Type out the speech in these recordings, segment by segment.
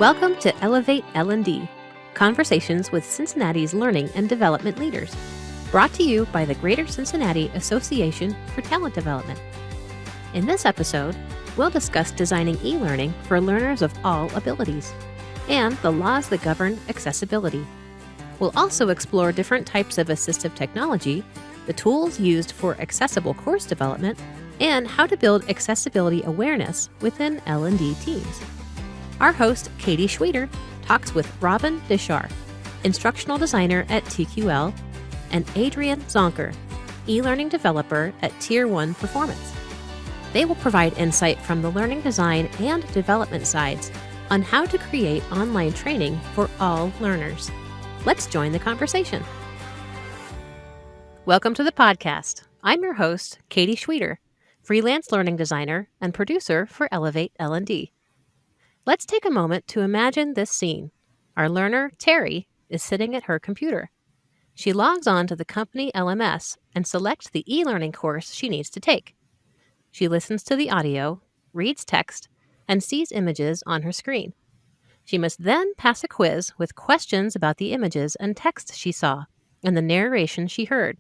Welcome to Elevate L&D, conversations with Cincinnati's learning and development leaders, brought to you by the Greater Cincinnati Association for Talent Development. In this episode, we'll discuss designing e-learning for learners of all abilities and the laws that govern accessibility. We'll also explore different types of assistive technology, the tools used for accessible course development, and how to build accessibility awareness within L&D teams. Our host, Katie Schweder, talks with Robin Dishar, instructional designer at TQL, and Adrian Zonker, e-learning developer at Tier 1 Performance. They will provide insight from the learning design and development sides on how to create online training for all learners. Let's join the conversation. Welcome to the podcast. I'm your host, Katie Schweder, freelance learning designer and producer for Elevate L&D. Let's take a moment to imagine this scene. Our learner, Terry, is sitting at her computer. She logs on to the company LMS and selects the e-learning course she needs to take. She listens to the audio, reads text, and sees images on her screen. She must then pass a quiz with questions about the images and text she saw and the narration she heard.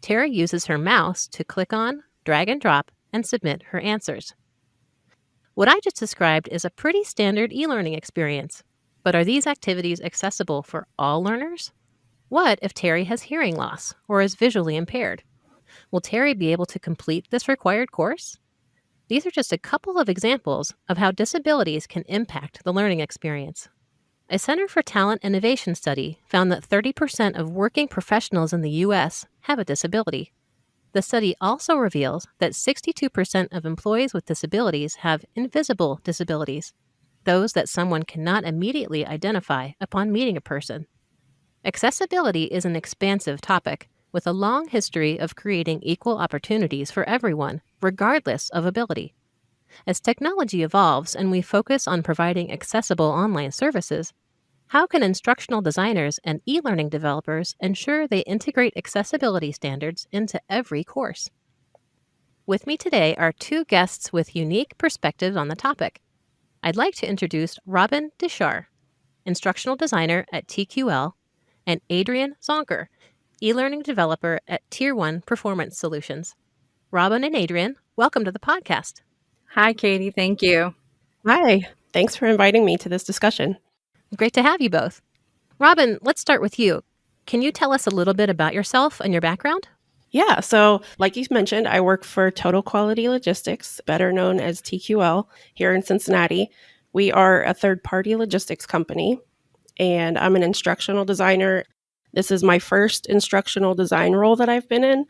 Terry uses her mouse to click on, drag and drop, and submit her answers. What I just described is a pretty standard e-learning experience, but are these activities accessible for all learners? What if Terry has hearing loss or is visually impaired? Will Terry be able to complete this required course? These are just a couple of examples of how disabilities can impact the learning experience. A Center for Talent Innovation study found that 30% of working professionals in the U.S. have a disability. The study also reveals that 62% of employees with disabilities have invisible disabilities, those that someone cannot immediately identify upon meeting a person. Accessibility is an expansive topic with a long history of creating equal opportunities for everyone, regardless of ability. As technology evolves and we focus on providing accessible online services, how can instructional designers and e-learning developers ensure they integrate accessibility standards into every course? With me today are two guests with unique perspectives on the topic. I'd like to introduce Robin Dishar, instructional designer at TQL, and Adrian Zonker, e-learning developer at Tier 1 Performance Solutions. Robin and Adrian, welcome to the podcast. Hi, Katie. Thank you. Hi. Thanks for inviting me to this discussion. Great to have you both. Robin, let's start with you. Can you tell us a little bit about yourself and your background? Yeah, so like you mentioned, I work for Total Quality Logistics, better known as TQL, here in Cincinnati. We are a third-party logistics company, and I'm an instructional designer. This is my first instructional design role that I've been in.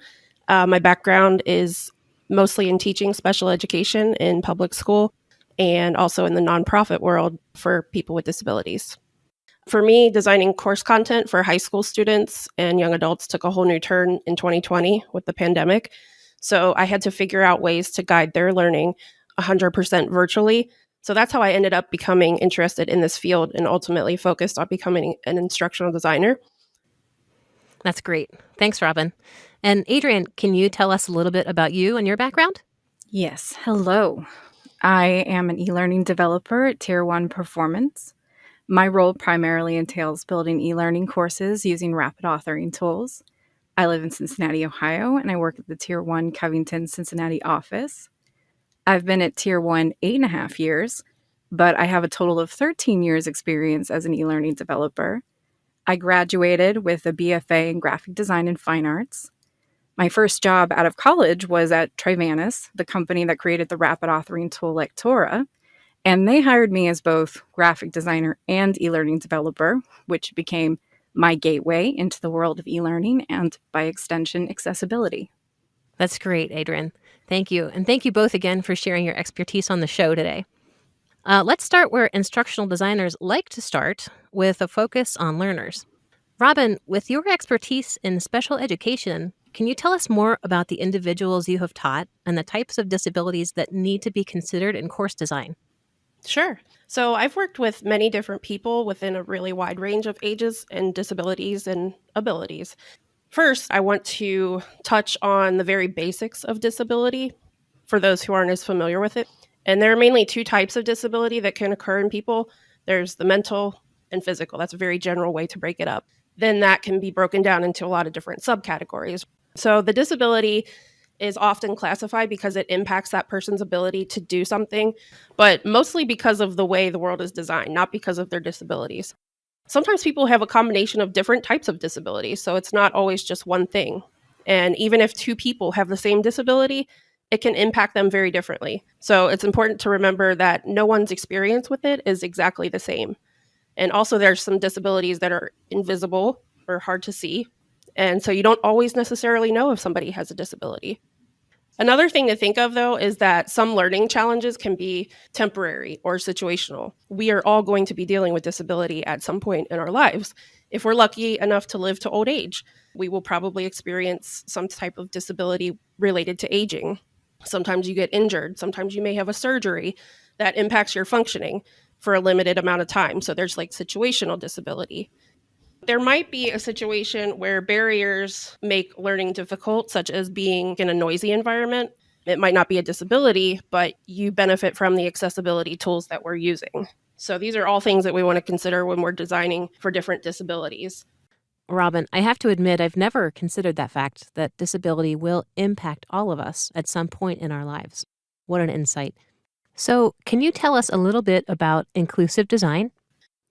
My background is mostly in teaching special education in public school and also in the nonprofit world for people with disabilities. For me, designing course content for high school students and young adults took a whole new turn in 2020 with the pandemic. So I had to figure out ways to guide their learning 100% virtually. So that's how I ended up becoming interested in this field and ultimately focused on becoming an instructional designer. That's great. Thanks, Robin. And Adrian, can you tell us a little bit about you and your background? Yes. Hello. I am an e-learning developer at Tier 1 Performance. My role primarily entails building e-learning courses using rapid authoring tools. I live in Cincinnati, Ohio, and I work at the Tier 1 Covington, Cincinnati office. I've been at Tier 1 8.5 years, but I have a total of 13 years experience as an e-learning developer. I graduated with a BFA in graphic design and fine arts. My first job out of college was at Trivanis, the company that created the rapid authoring tool Lectora, and they hired me as both graphic designer and e-learning developer, which became my gateway into the world of e-learning and, by extension, accessibility. That's great, Adrian. Thank you. And thank you both again for sharing your expertise on the show today. Let's start where instructional designers like to start, with a focus on learners. Robin, with your expertise in special education, can you tell us more about the individuals you have taught and the types of disabilities that need to be considered in course design? Sure. So I've worked with many different people within a really wide range of ages and disabilities and abilities. First, I want to touch on the very basics of disability for those who aren't as familiar with it. And there are mainly two types of disability that can occur in people. There's the mental and physical. That's a very general way to break it up. Then that can be broken down into a lot of different subcategories. So the disability is often classified because it impacts that person's ability to do something, but mostly because of the way the world is designed, not because of their disabilities. Sometimes people have a combination of different types of disabilities, so it's not always just one thing. And even if two people have the same disability, it can impact them very differently. So it's important to remember that no one's experience with it is exactly the same. And also, there's some disabilities that are invisible or hard to see. And so you don't always necessarily know if somebody has a disability. Another thing to think of, though, is that some learning challenges can be temporary or situational. We are all going to be dealing with disability at some point in our lives. If we're lucky enough to live to old age, we will probably experience some type of disability related to aging. Sometimes you get injured. Sometimes you may have a surgery that impacts your functioning for a limited amount of time. So there's like situational disability. There might be a situation where barriers make learning difficult, such as being in a noisy environment. It might not be a disability, but you benefit from the accessibility tools that we're using. So these are all things that we want to consider when we're designing for different disabilities. Robin, I have to admit I've never considered that fact that disability will impact all of us at some point in our lives. What an insight. So, can you tell us a little bit about inclusive design?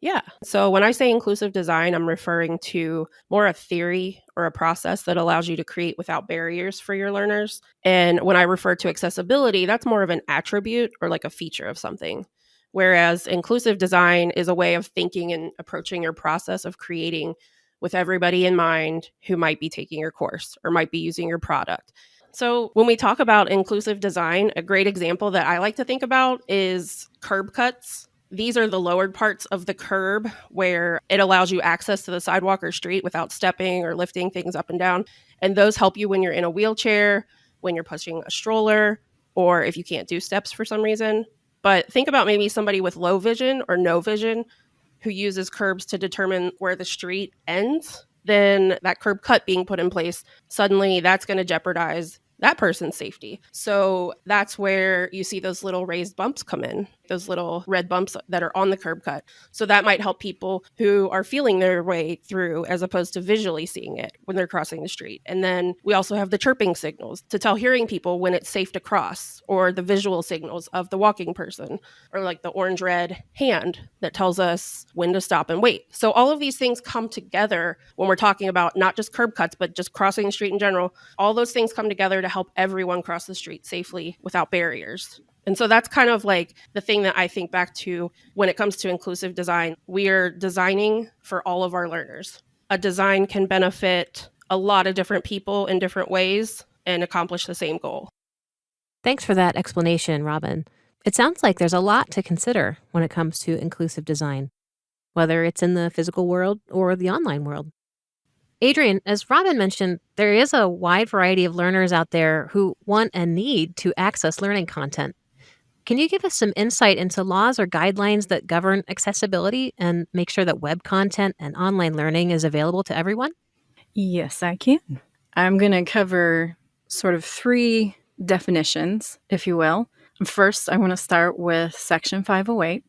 Yeah. So when I say inclusive design, I'm referring to more a theory or a process that allows you to create without barriers for your learners. And when I refer to accessibility, that's more of an attribute or like a feature of something. Whereas inclusive design is a way of thinking and approaching your process of creating with everybody in mind who might be taking your course or might be using your product. So, when we talk about inclusive design, a great example that I like to think about is curb cuts. These are the lowered parts of the curb where it allows you access to the sidewalk or street without stepping or lifting things up and down. And those help you when you're in a wheelchair, when you're pushing a stroller, or if you can't do steps for some reason. But think about maybe somebody with low vision or no vision who uses curbs to determine where the street ends. Then that curb cut being put in place, suddenly that's going to jeopardize that person's safety. So that's where you see those little raised bumps come in, those little red bumps that are on the curb cut. So that might help people who are feeling their way through as opposed to visually seeing it when they're crossing the street. And then we also have the chirping signals to tell hearing people when it's safe to cross, or the visual signals of the walking person, or like the orange red hand that tells us when to stop and wait. So all of these things come together when we're talking about not just curb cuts, but just crossing the street in general. All those things come together to help everyone cross the street safely without barriers. And so that's kind of like the thing that I think back to when it comes to inclusive design. We are designing for all of our learners. A design can benefit a lot of different people in different ways and accomplish the same goal. Thanks for that explanation, Robin. It sounds like there's a lot to consider when it comes to inclusive design, whether it's in the physical world or the online world. Adrian, as Robin mentioned, there is a wide variety of learners out there who want and need to access learning content. Can you give us some insight into laws or guidelines that govern accessibility and make sure that web content and online learning is available to everyone? Yes, I can. I'm going to cover sort of three definitions, if you will. First, I want to start with Section 508.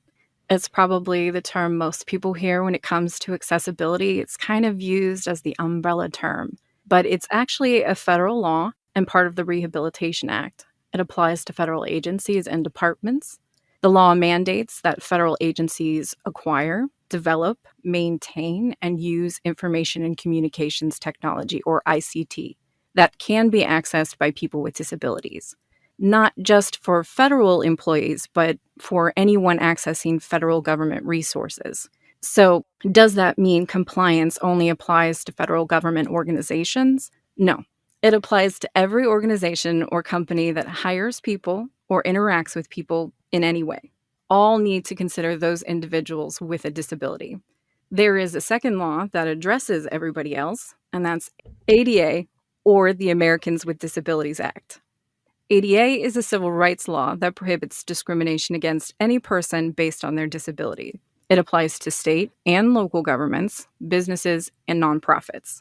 It's probably the term most people hear when it comes to accessibility. It's kind of used as the umbrella term, but it's actually a federal law and part of the Rehabilitation Act. It applies to federal agencies and departments. The law mandates that federal agencies acquire, develop, maintain, and use information and communications technology, or ICT, that can be accessed by people with disabilities. Not just for federal employees, but for anyone accessing federal government resources. So, does that mean compliance only applies to federal government organizations? No. It applies to every organization or company that hires people or interacts with people in any way. All need to consider those individuals with a disability. There is a second law that addresses everybody else, and that's ADA, or the Americans with Disabilities Act. ADA is a civil rights law that prohibits discrimination against any person based on their disability. It applies to state and local governments, businesses, and nonprofits.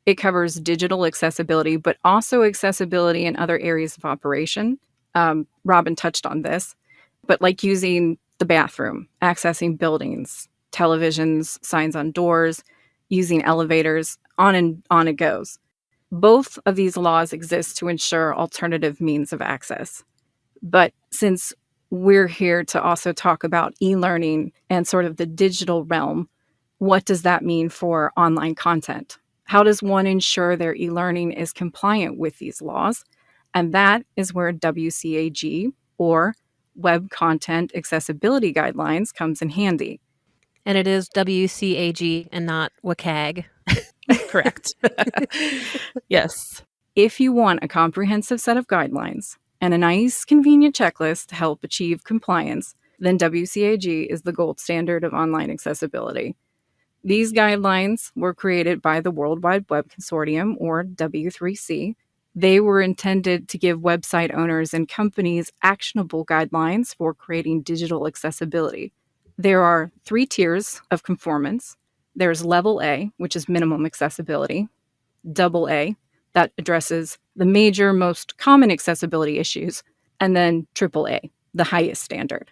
It covers digital accessibility, but also accessibility in other areas of operation. Robin touched on this, but like using the bathroom, accessing buildings, televisions, signs on doors, using elevators, on and on it goes. Both of these laws exist to ensure alternative means of access. But since we're here to also talk about e-learning and sort of the digital realm, what does that mean for online content? How does one ensure their e-learning is compliant with these laws? And that is where WCAG, or Web Content Accessibility Guidelines, comes in handy. And it is WCAG and not WCAG. Correct. Yes. If you want a comprehensive set of guidelines and a nice, convenient checklist to help achieve compliance, then WCAG is the gold standard of online accessibility. These guidelines were created by the World Wide Web Consortium, or W3C. They were intended to give website owners and companies actionable guidelines for creating digital accessibility. There are 3 tiers of conformance. There's level A, which is minimum accessibility, double A, that addresses the major, most common accessibility issues, and then triple A, the highest standard.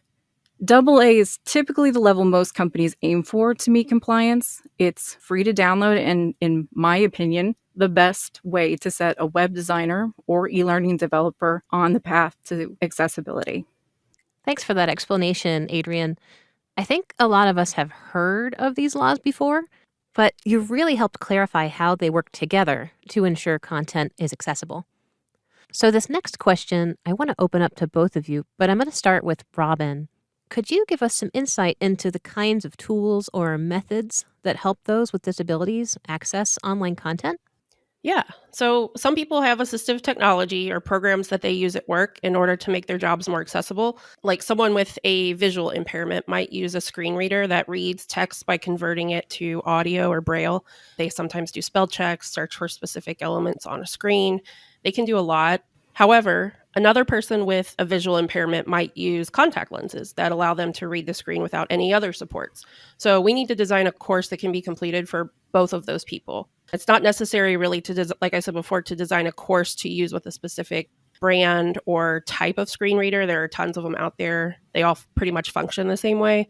Double A is typically the level most companies aim for to meet compliance. It's free to download and, in my opinion, the best way to set a web designer or e-learning developer on the path to accessibility. Thanks for that explanation, Adrian. I think a lot of us have heard of these laws before, but you've really helped clarify how they work together to ensure content is accessible. So, this next question I want to open up to both of you, but I'm going to start with Robin. Could you give us some insight into the kinds of tools or methods that help those with disabilities access online content? Yeah. So some people have assistive technology or programs that they use at work in order to make their jobs more accessible. Like someone with a visual impairment might use a screen reader that reads text by converting it to audio or braille. They sometimes do spell checks, search for specific elements on a screen. They can do a lot. However, another person with a visual impairment might use contact lenses that allow them to read the screen without any other supports. So we need to design a course that can be completed for both of those people. It's not necessary really to, like I said before, to design a course to use with a specific brand or type of screen reader. There are tons of them out there. They all pretty much function the same way.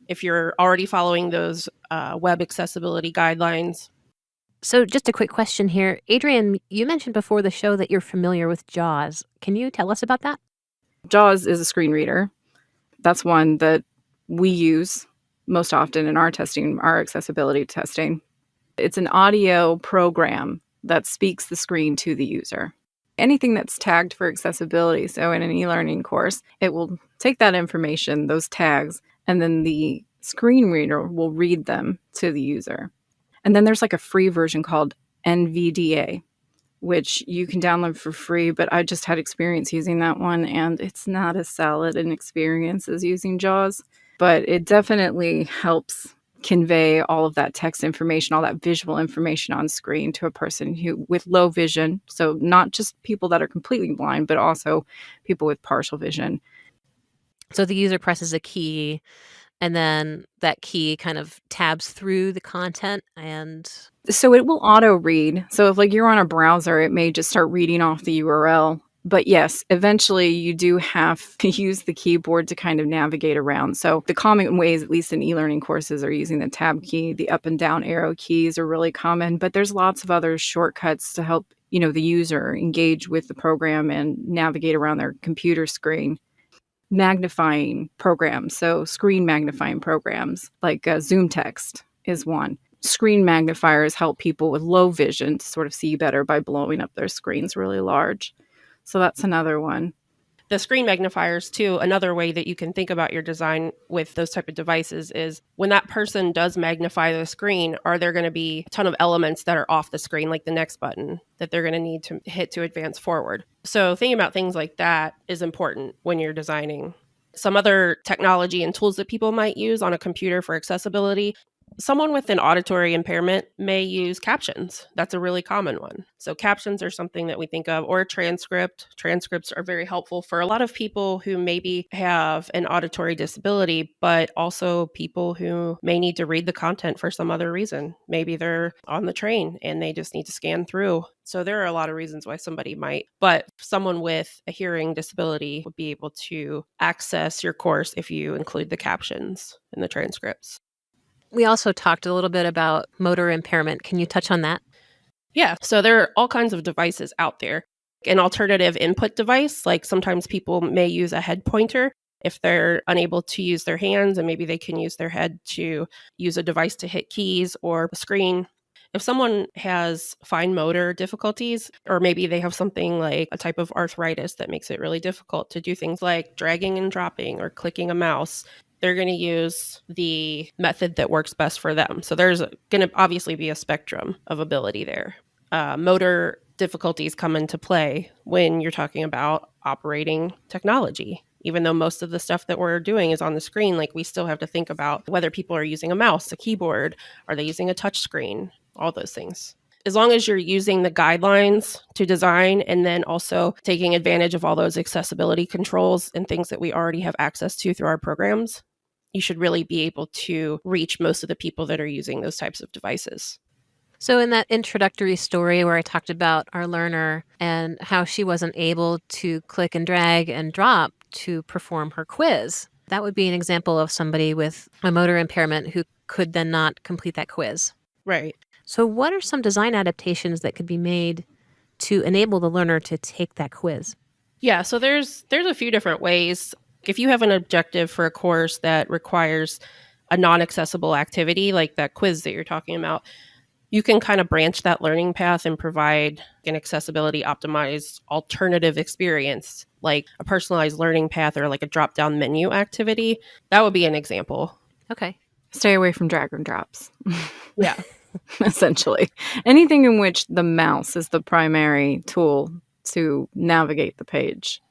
If you're already following those web accessibility guidelines. So, just a quick question here. Adrian, you mentioned before the show that you're familiar with JAWS. Can you tell us about that? JAWS is a screen reader. That's one that we use most often in our testing, our accessibility testing. It's an audio program that speaks the screen to the user. Anything that's tagged for accessibility, so in an e-learning course, it will take that information, those tags, and then the screen reader will read them to the user. And then there's like a free version called NVDA, which you can download for free, but I just had experience using that one, and it's not as solid an experience as using JAWS, but it definitely helps convey all of that text information, all that visual information on screen to a person who with low vision. So not just people that are completely blind, but also people with partial vision. So, the user presses a key, and then that key kind of tabs through the content and So it will auto read. So if like you're on a browser, it may just start reading off the URL. But yes, eventually you do have to use the keyboard to kind of navigate around. So the common ways, at least in e-learning courses, are using the tab key. The up and down arrow keys are really common, but there's lots of other shortcuts to help, the user engage with the program and navigate around their computer screen. Magnifying programs, so screen magnifying programs like Zoom Text is one. Screen magnifiers help people with low vision to sort of see better by blowing up their screens really large. So that's another one. The screen magnifiers, too, another way that you can think about your design with those type of devices is when that person does magnify the screen, are there going to be a ton of elements that are off the screen, like the next button, that they're going to need to hit to advance forward? So thinking about things like that is important when you're designing. Some other technology and tools that people might use on a computer for accessibility. Someone with an auditory impairment may use captions. That's a really common one. So captions are something that we think of, or a transcript. Transcripts are very helpful for a lot of people who maybe have an auditory disability, but also people who may need to read the content for some other reason. Maybe they're on the train and they just need to scan through. So there are a lot of reasons why somebody might, but someone with a hearing disability would be able to access your course if you include the captions in the transcripts. We also talked a little bit about motor impairment. Can you touch on that? Yeah. So there are all kinds of devices out there. An alternative input device, like sometimes people may use a head pointer if they're unable to use their hands, and maybe they can use their head to use a device to hit keys or a screen. If someone has fine motor difficulties, or maybe they have something like a type of arthritis that makes it really difficult to do things like dragging and dropping or clicking a mouse, they're going to use the method that works best for them. So there's going to obviously be a spectrum of ability there. Motor difficulties come into play when you're talking about operating technology. Even though most of the stuff that we're doing is on the screen, like we still have to think about whether people are using a mouse, a keyboard, are they using a touch screen, all those things. As long as you're using the guidelines to design and then also taking advantage of all those accessibility controls and things that we already have access to through our programs, you should really be able to reach most of the people that are using those types of devices. So in that introductory story where I talked about our learner and how she wasn't able to click and drag and drop to perform her quiz, that would be an example of somebody with a motor impairment who could then not complete that quiz. Right. So what are some design adaptations that could be made to enable the learner to take that quiz? Yeah, so there's a few different ways. If you have an objective for a course that requires a non-accessible activity, like that quiz that you're talking about, you can kind of branch that learning path and provide an accessibility optimized alternative experience, like a personalized learning path or like a drop-down menu activity. That would be an example. Okay. Stay away from drag and drops. Yeah. Essentially. Anything in which the mouse is the primary tool to navigate the page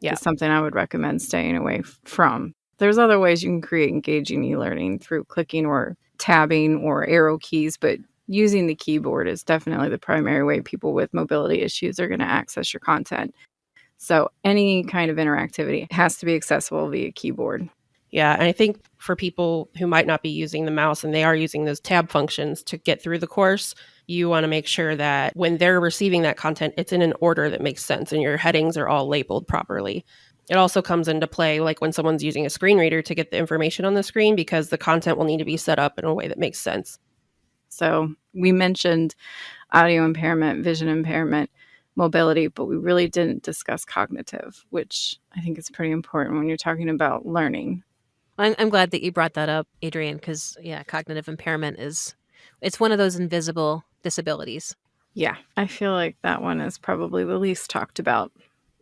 is something I would recommend staying away from. There's other ways you can create engaging e-learning through clicking or tabbing or arrow keys, but using the keyboard is definitely the primary way people with mobility issues are going to access your content. So any kind of interactivity has to be accessible via keyboard. Yeah, and I think for people who might not be using the mouse and they are using those tab functions to get through the course, you want to make sure that when they're receiving that content, it's in an order that makes sense and your headings are all labeled properly. It also comes into play like when someone's using a screen reader to get the information on the screen, because the content will need to be set up in a way that makes sense. So we mentioned audio impairment, vision impairment, mobility, but we really didn't discuss cognitive, which I think is pretty important when you're talking about learning. I'm glad that you brought that up, Adrienne, because, cognitive impairment it's one of those invisible disabilities. Yeah, I feel like that one is probably the least talked about.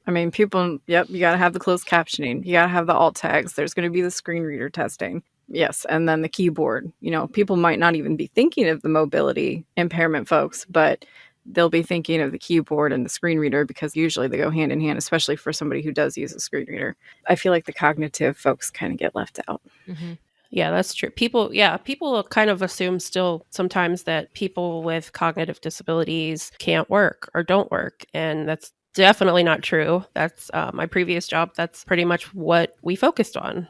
I mean, people, you got to have the closed captioning. You got to have the alt tags. There's going to be the screen reader testing. Yes, and then the keyboard. People might not even be thinking of the mobility impairment folks, but they'll be thinking of the keyboard and the screen reader because usually they go hand in hand, especially for somebody who does use a screen reader. I feel like the cognitive folks kind of get left out. Mm-hmm. Yeah, that's true. People kind of assume still sometimes that people with cognitive disabilities can't work or don't work. And that's definitely not true. That's my previous job. That's pretty much what we focused on.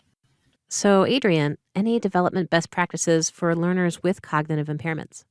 So, Adrienne, any development best practices for learners with cognitive impairments?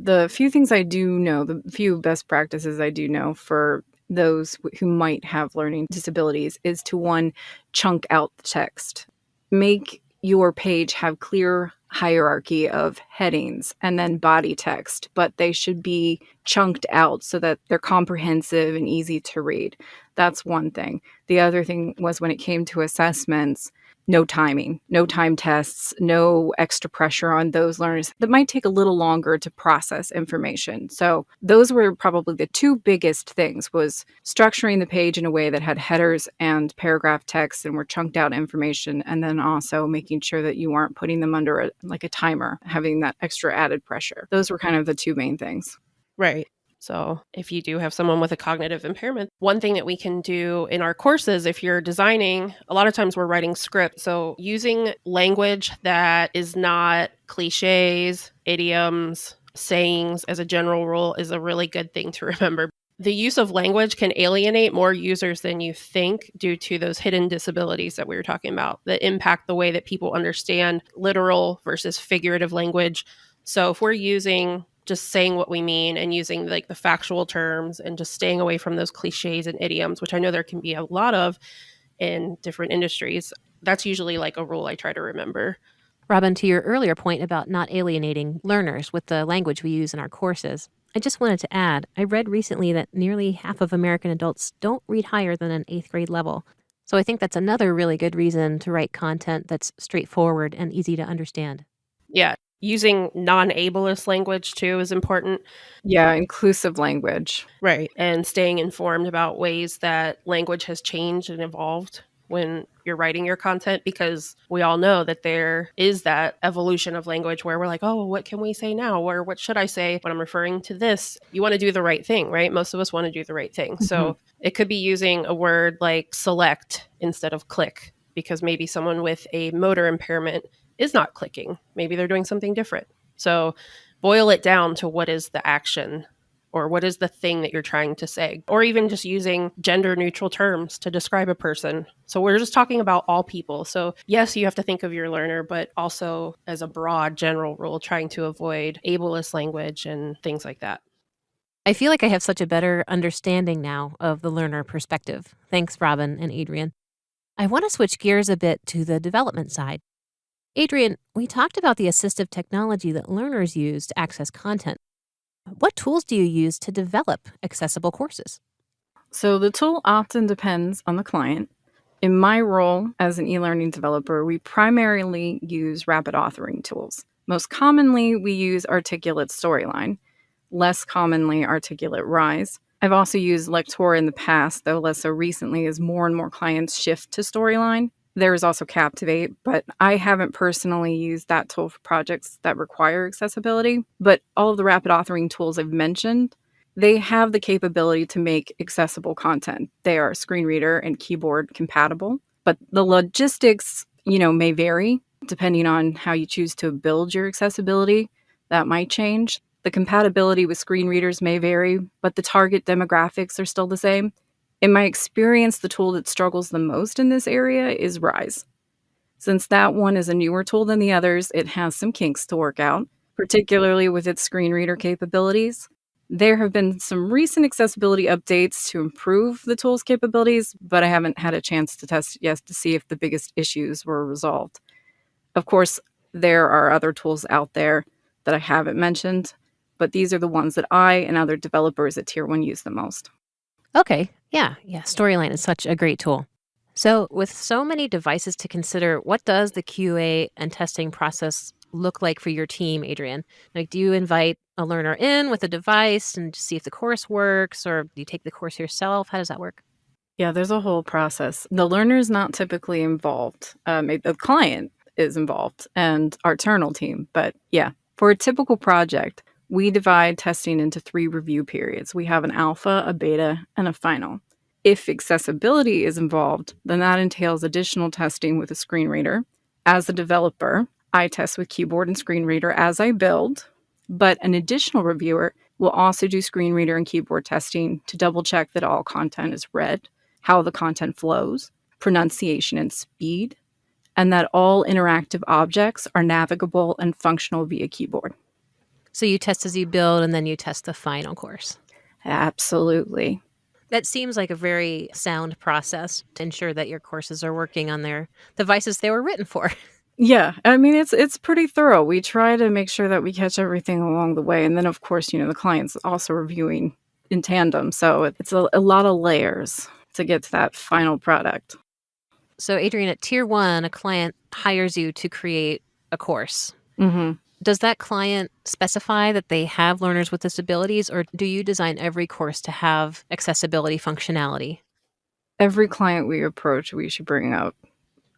The few things I do know, the few best practices I do know for those who might have learning disabilities is to, one, chunk out the text. Make your page have clear hierarchy of headings and then body text, but they should be chunked out so that they're comprehensive and easy to read. That's one thing. The other thing was when it came to assessments, no timing, no time tests, no extra pressure on those learners that might take a little longer to process information. So those were probably the two biggest things, was structuring the page in a way that had headers and paragraph text and were chunked out information, and then also making sure that you aren't putting them under a timer, having that extra added pressure. Those were kind of the two main things. Right. So, if you do have someone with a cognitive impairment, one thing that we can do in our courses, if you're designing, a lot of times we're writing script. So, using language that is not cliches, idioms, sayings as a general rule is a really good thing to remember. The use of language can alienate more users than you think due to those hidden disabilities that we were talking about that impact the way that people understand literal versus figurative language. So if we're using just saying what we mean and using like the factual terms and just staying away from those cliches and idioms, which I know there can be a lot of in different industries, that's usually like a rule I try to remember. Robin, to your earlier point about not alienating learners with the language we use in our courses, I just wanted to add, I read recently that nearly half of American adults don't read higher than an 8th grade level. So I think that's another really good reason to write content that's straightforward and easy to understand. Yeah. Using non-ableist language too is important. Yeah, inclusive language. Right. And staying informed about ways that language has changed and evolved when you're writing your content, because we all know that there is that evolution of language where we're like, oh, what can we say now? Or what should I say when I'm referring to this? You want to do the right thing, right? Most of us want to do the right thing. So it could be using a word like select instead of click, because maybe someone with a motor impairment is not clicking. Maybe they're doing something different. So boil it down to what is the action or what is the thing that you're trying to say, or even just using gender neutral terms to describe a person. So we're just talking about all people. So yes, you have to think of your learner, but also as a broad general rule, trying to avoid ableist language and things like that. I feel like I have such a better understanding now of the learner perspective. Thanks, Robin and Adrian. I want to switch gears a bit to the development side. Adrian, we talked about the assistive technology that learners use to access content. What tools do you use to develop accessible courses? So the tool often depends on the client. In my role as an e-learning developer, we primarily use rapid authoring tools. Most commonly, we use Articulate Storyline. Less commonly, Articulate Rise. I've also used Lectora in the past, though less so recently as more and more clients shift to Storyline. There is also Captivate, but I haven't personally used that tool for projects that require accessibility. But all of the rapid authoring tools I've mentioned, they have the capability to make accessible content. They are screen reader and keyboard compatible, but the logistics, may vary depending on how you choose to build your accessibility. That might change. The compatibility with screen readers may vary, but the target demographics are still the same. In my experience, the tool that struggles the most in this area is Rise. Since that one is a newer tool than the others, it has some kinks to work out, particularly with its screen reader capabilities. There have been some recent accessibility updates to improve the tool's capabilities, but I haven't had a chance to test it yet to see if the biggest issues were resolved. Of course, there are other tools out there that I haven't mentioned, but these are the ones that I and other developers at Tier 1 use the most. Okay, yeah. Storyline is such a great tool. So, with so many devices to consider, what does the QA and testing process look like for your team, Adrian? Like, do you invite a learner in with a device and see if the course works, or do you take the course yourself? How does that work? Yeah, there's a whole process. The learner's not typically involved. The client is involved and our internal team. But yeah, for a typical project, we divide testing into 3 review periods. We have an alpha, a beta, and a final. If accessibility is involved, then that entails additional testing with a screen reader. As a developer, I test with keyboard and screen reader as I build, but an additional reviewer will also do screen reader and keyboard testing to double check that all content is read, how the content flows, pronunciation and speed, and that all interactive objects are navigable and functional via keyboard. So, you test as you build and then you test the final course. Absolutely. That seems like a very sound process to ensure that your courses are working on their devices they were written for. Yeah, I mean, it's pretty thorough. We try to make sure that we catch everything along the way. And then, of course, the client's also reviewing in tandem. So it's a lot of layers to get to that final product. So, Adrian, at Tier 1, a client hires you to create a course. Mm-hmm. Does that client specify that they have learners with disabilities, or do you design every course to have accessibility functionality? Every client we approach, we should bring up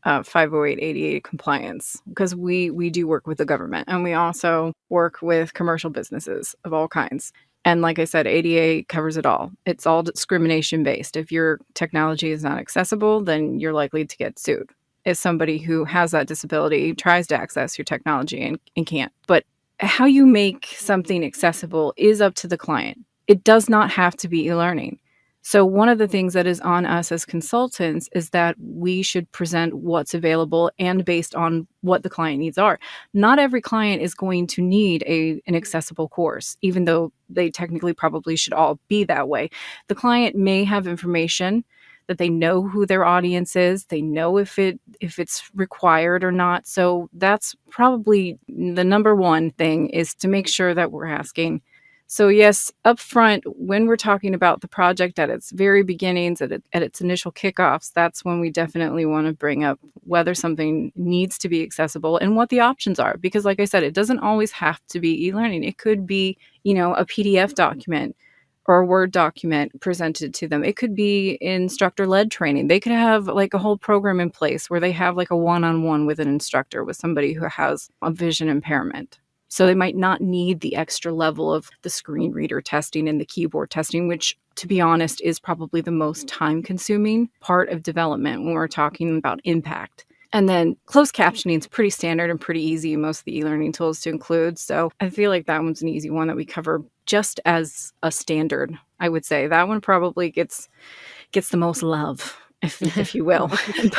508 compliance, because we do work with the government and we also work with commercial businesses of all kinds. And like I said, ADA covers it all. It's all discrimination based. If your technology is not accessible, then you're likely to get sued. If somebody who has that disability tries to access your technology and can't. But how you make something accessible is up to the client. It does not have to be e-learning. So one of the things that is on us as consultants is that we should present what's available and based on what the client needs are. Not every client is going to need an accessible course, even though they technically probably should all be that way. The client may have information that they know who their audience is, they know if it's required or not. So that's probably the number one thing, is to make sure that we're asking. So yes, upfront, when we're talking about the project at its very beginnings, at its initial kickoffs, that's when we definitely want to bring up whether something needs to be accessible and what the options are. Because like I said, it doesn't always have to be e-learning. It could be, a PDF document or a Word document presented to them. It could be instructor-led training. They could have like a whole program in place where they have like a one-on-one with an instructor with somebody who has a vision impairment. So they might not need the extra level of the screen reader testing and the keyboard testing, which, to be honest, is probably the most time-consuming part of development when we're talking about impact. And then closed captioning is pretty standard and pretty easy in most of the e-learning tools to include. So I feel like that one's an easy one that we cover just as a standard. I would say that one probably gets the most love, if you will.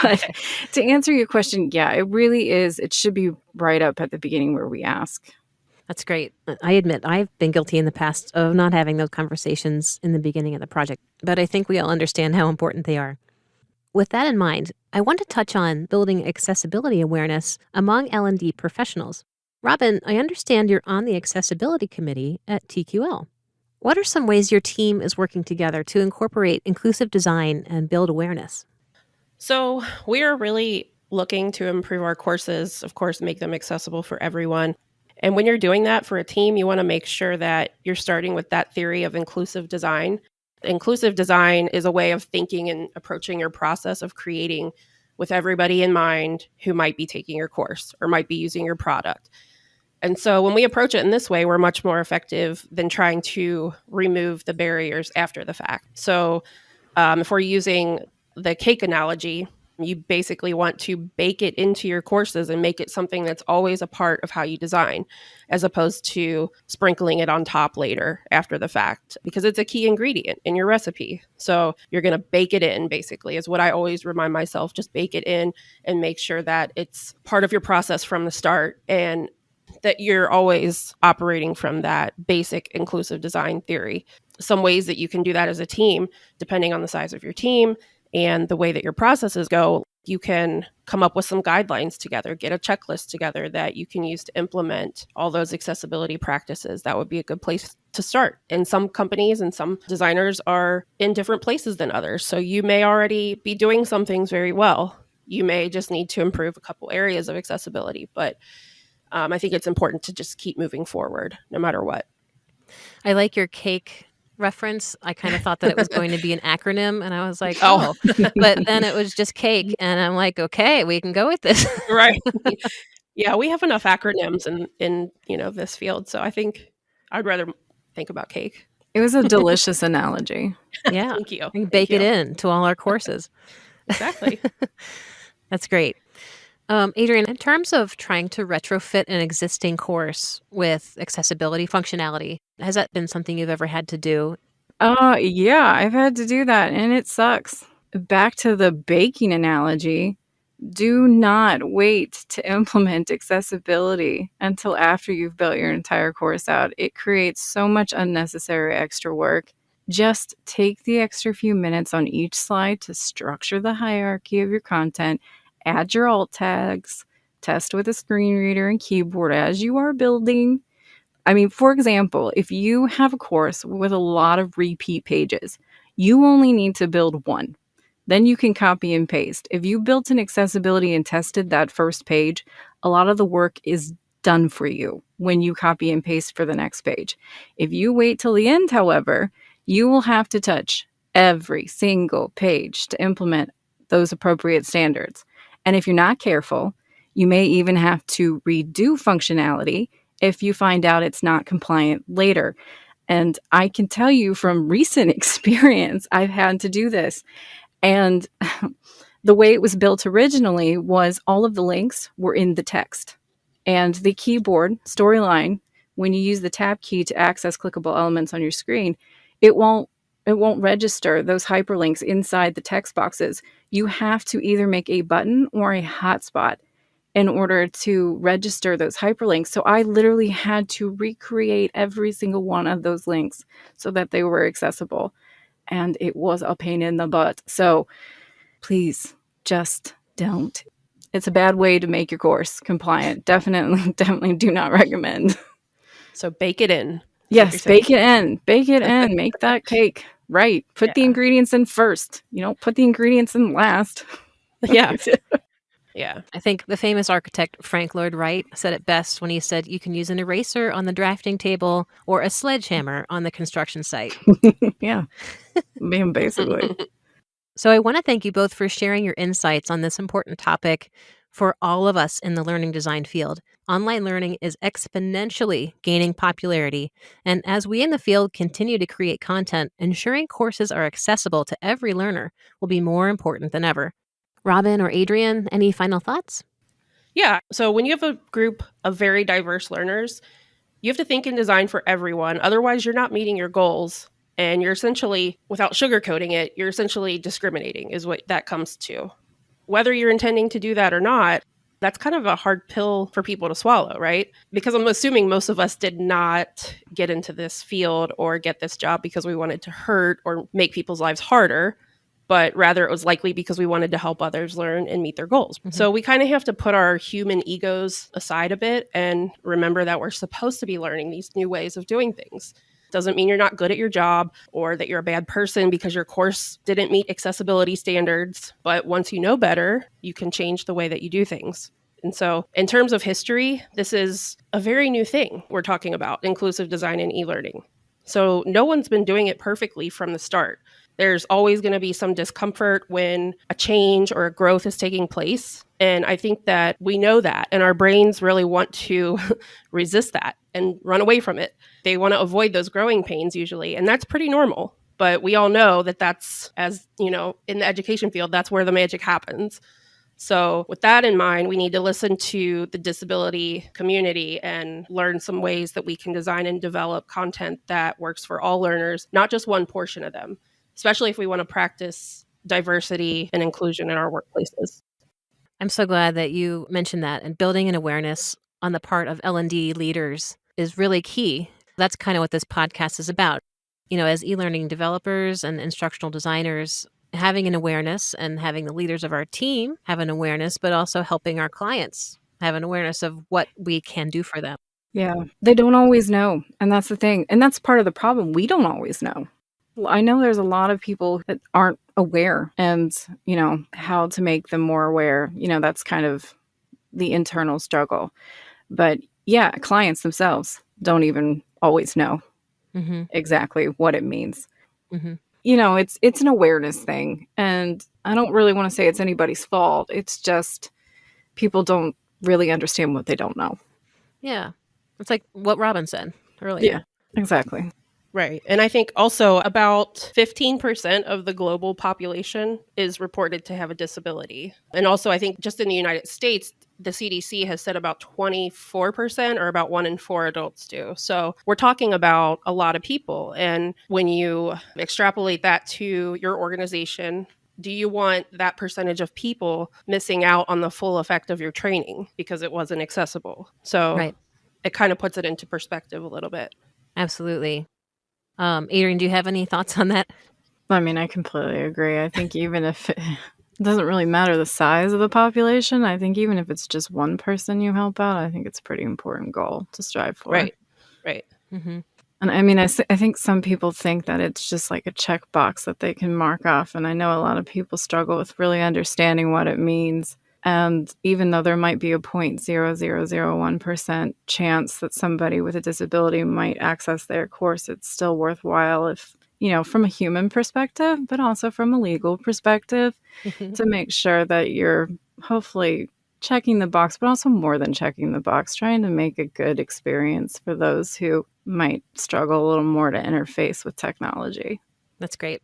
But to answer your question, yeah, it really is. It should be right up at the beginning where we ask. That's great. I admit I've been guilty in the past of not having those conversations in the beginning of the project, but I think we all understand how important they are. With that in mind, I want to touch on building accessibility awareness among L&D professionals. Robin, I understand you're on the accessibility committee at TQL. What are some ways your team is working together to incorporate inclusive design and build awareness? So we are really looking to improve our courses, of course, make them accessible for everyone. And when you're doing that for a team, you want to make sure that you're starting with that theory of inclusive design. Inclusive design is a way of thinking and approaching your process of creating with everybody in mind who might be taking your course or might be using your product. And so when we approach it in this way, we're much more effective than trying to remove the barriers after the fact. So if we're using the cake analogy, you basically want to bake it into your courses and make it something that's always a part of how you design, as opposed to sprinkling it on top later after the fact, because it's a key ingredient in your recipe. So you're going to bake it in, basically, is what I always remind myself. Just bake it in and make sure that it's part of your process from the start, and that you're always operating from that basic inclusive design theory. Some ways that you can do that as a team, depending on the size of your team and the way that your processes go, you can come up with some guidelines together, get a checklist together that you can use to implement all those accessibility practices. That would be a good place to start. And some companies and some designers are in different places than others. So you may already be doing some things very well. You may just need to improve a couple areas of accessibility. But I think it's important to just keep moving forward no matter what. I like your cake reference. I kind of thought that it was going to be an acronym, and I was like, oh, but then it was just cake. And I'm like, okay, we can go with this. Right. Yeah, we have enough acronyms in this field. So I think I'd rather think about cake. It was a delicious analogy. Yeah. Thank you. We can bake it in to all our courses. Exactly. That's great. Adrienne, in terms of trying to retrofit an existing course with accessibility functionality, has that been something you've ever had to do? Yeah, I've had to do that, and it sucks. Back to the baking analogy, do not wait to implement accessibility until after you've built your entire course out. It creates so much unnecessary extra work. Just take the extra few minutes on each slide to structure the hierarchy of your content, add your alt tags, test with a screen reader and keyboard as you are building. I mean, for example, if you have a course with a lot of repeat pages, you only need to build one. Then you can copy and paste. If you built an accessibility and tested that first page, a lot of the work is done for you when you copy and paste for the next page. If you wait till the end, however, you will have to touch every single page to implement those appropriate standards. And if you're not careful, you may even have to redo functionality if you find out it's not compliant later. And I can tell you from recent experience, I've had to do this. And the way it was built originally was all of the links were in the text. And the keyboard storyline, when you use the tab key to access clickable elements on your screen, it won't register those hyperlinks inside the text boxes. You have to either make a button or a hotspot in order to register those hyperlinks. So I literally had to recreate every single one of those links so that they were accessible. And it was a pain in the butt. So please just don't. It's a bad way to make your course compliant. Definitely do not recommend. So bake it in. Yes, bake it in. Bake it in. Make that cake. Right. Put the ingredients in first. Put the ingredients in last. Yeah. Yeah. I think the famous architect Frank Lloyd Wright said it best when he said you can use an eraser on the drafting table or a sledgehammer on the construction site. Yeah. Basically. So I want to thank you both for sharing your insights on this important topic for all of us in the learning design field. Online learning is exponentially gaining popularity, and as we in the field continue to create content, ensuring courses are accessible to every learner will be more important than ever. Robin or Adrian, any final thoughts? Yeah. So when you have a group of very diverse learners, you have to think and design for everyone. Otherwise, you're not meeting your goals. And you're essentially, without sugarcoating it, you're essentially discriminating, is what that comes to. Whether you're intending to do that or not, that's kind of a hard pill for people to swallow, right? Because I'm assuming most of us did not get into this field or get this job because we wanted to hurt or make people's lives harder, but rather it was likely because we wanted to help others learn and meet their goals. Mm-hmm. So we kind of have to put our human egos aside a bit and remember that we're supposed to be learning these new ways of doing things. Doesn't mean you're not good at your job or that you're a bad person because your course didn't meet accessibility standards. But once you know better, you can change the way that you do things. And so in terms of history, this is a very new thing we're talking about, inclusive design and e-learning. So no one's been doing it perfectly from the start. There's always going to be some discomfort when a change or a growth is taking place. And I think that we know that, and our brains really want to resist that and run away from it. They want to avoid those growing pains usually, and that's pretty normal. But we all know that that's, as you know, in the education field, that's where the magic happens. So with that in mind, we need to listen to the disability community and learn some ways that we can design and develop content that works for all learners, not just one portion of them, especially if we want to practice diversity and inclusion in our workplaces. I'm so glad that you mentioned that, and building an awareness on the part of L&D leaders is really key. That's kind of what this podcast is about. As e-learning developers and instructional designers, having an awareness and having the leaders of our team have an awareness, but also helping our clients have an awareness of what we can do for them. Yeah, they don't always know. And that's the thing. And that's part of the problem. We don't always know. I know there's a lot of people that aren't aware and, how to make them more aware. That's kind of the internal struggle. But yeah, clients themselves don't even always know exactly what it means. Mm-hmm. It's an awareness thing. And I don't really want to say it's anybody's fault. It's just people don't really understand what they don't know. Yeah. It's like what Robin said earlier. Yeah, exactly. Right. And I think also about 15% of the global population is reported to have a disability. And also, I think just in the United States, the CDC has said about 24% or about 1 in 4 adults do. So we're talking about a lot of people. And when you extrapolate that to your organization, do you want that percentage of people missing out on the full effect of your training because it wasn't accessible? So It kind of puts it into perspective a little bit. Absolutely. Adrian, do you have any thoughts on that? I mean, I completely agree. I think even if it doesn't really matter the size of the population, I think even if it's just one person you help out, I think it's a pretty important goal to strive for. Right. Mm-hmm. And I mean, I think some people think that it's just like a checkbox that they can mark off. And I know a lot of people struggle with really understanding what it means. And even though there might be a 0.0001% chance that somebody with a disability might access their course, it's still worthwhile if, from a human perspective, but also from a legal perspective, to make sure that you're hopefully checking the box, but also more than checking the box, trying to make a good experience for those who might struggle a little more to interface with technology. That's great.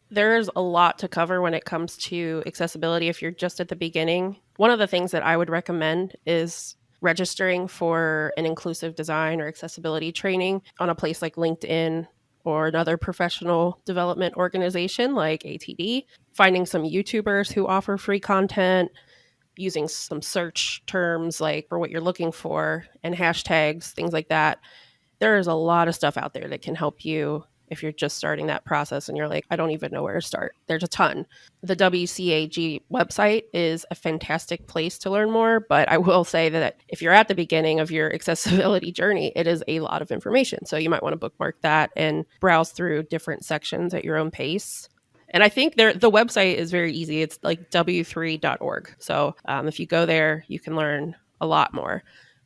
There's a lot to cover when it comes to accessibility if you're just at the beginning. One of the things that I would recommend is registering for an inclusive design or accessibility training on a place like LinkedIn or another professional development organization like ATD, finding some YouTubers who offer free content, using some search terms like for what you're looking for and hashtags, things like that. There is a lot of stuff out there that can help you if you're just starting that process and you're like, I don't even know where to start. There's a ton. The WCAG website is a fantastic place to learn more, but I will say that if you're at the beginning of your accessibility journey, it is a lot of information. So you might want to bookmark that and browse through different sections at your own pace. And I think the website is very easy. It's like w3.org. So if you go there, you can learn a lot more.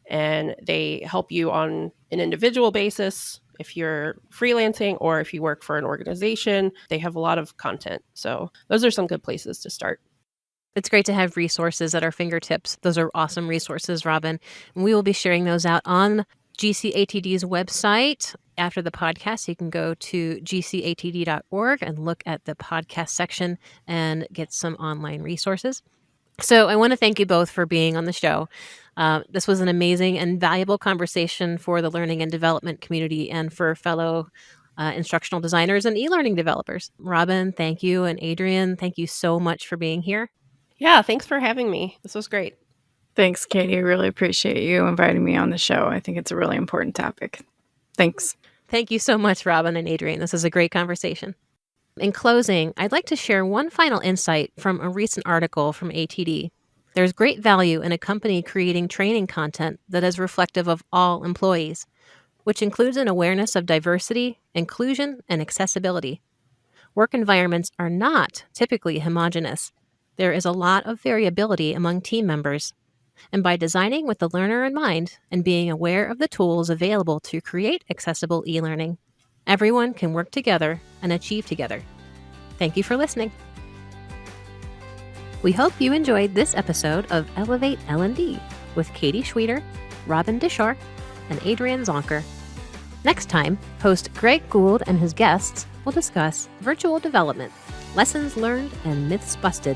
And they help you on an individual basis if you're freelancing or if you work for an organization. They have a lot of content. So those are some good places to start. It's great to have resources at our fingertips. Those are awesome resources, Robin. And we will be sharing those out on GCATD's website. After the podcast, you can go to gcatd.org and look at the podcast section and get some online resources. So I want to thank you both for being on the show. This was an amazing and valuable conversation for the learning and development community and for fellow instructional designers and e-learning developers. Robin, thank you. And Adrian, thank you so much for being here. Yeah, thanks for having me. This was great. Thanks, Katie. I really appreciate you inviting me on the show. I think it's a really important topic. Thanks. Thank you so much, Robin and Adrian. This is a great conversation. In closing, I'd like to share one final insight from a recent article from ATD. There's great value in a company creating training content that is reflective of all employees, which includes an awareness of diversity, inclusion, and accessibility. Work environments are not typically homogeneous. There is a lot of variability among team members. And by designing with the learner in mind and being aware of the tools available to create accessible e-learning, everyone can work together and achieve together. Thank you for listening. We hope you enjoyed this episode of Elevate L&D with Katie Schweeder, Robin Dishar, and Adrian Zonker. Next time, host Greg Gould and his guests will discuss virtual development, lessons learned, and myths busted.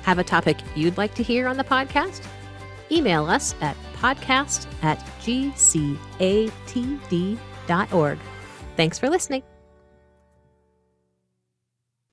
Have a topic you'd like to hear on the podcast? Email us at podcast@gcatd.org. Thanks for listening.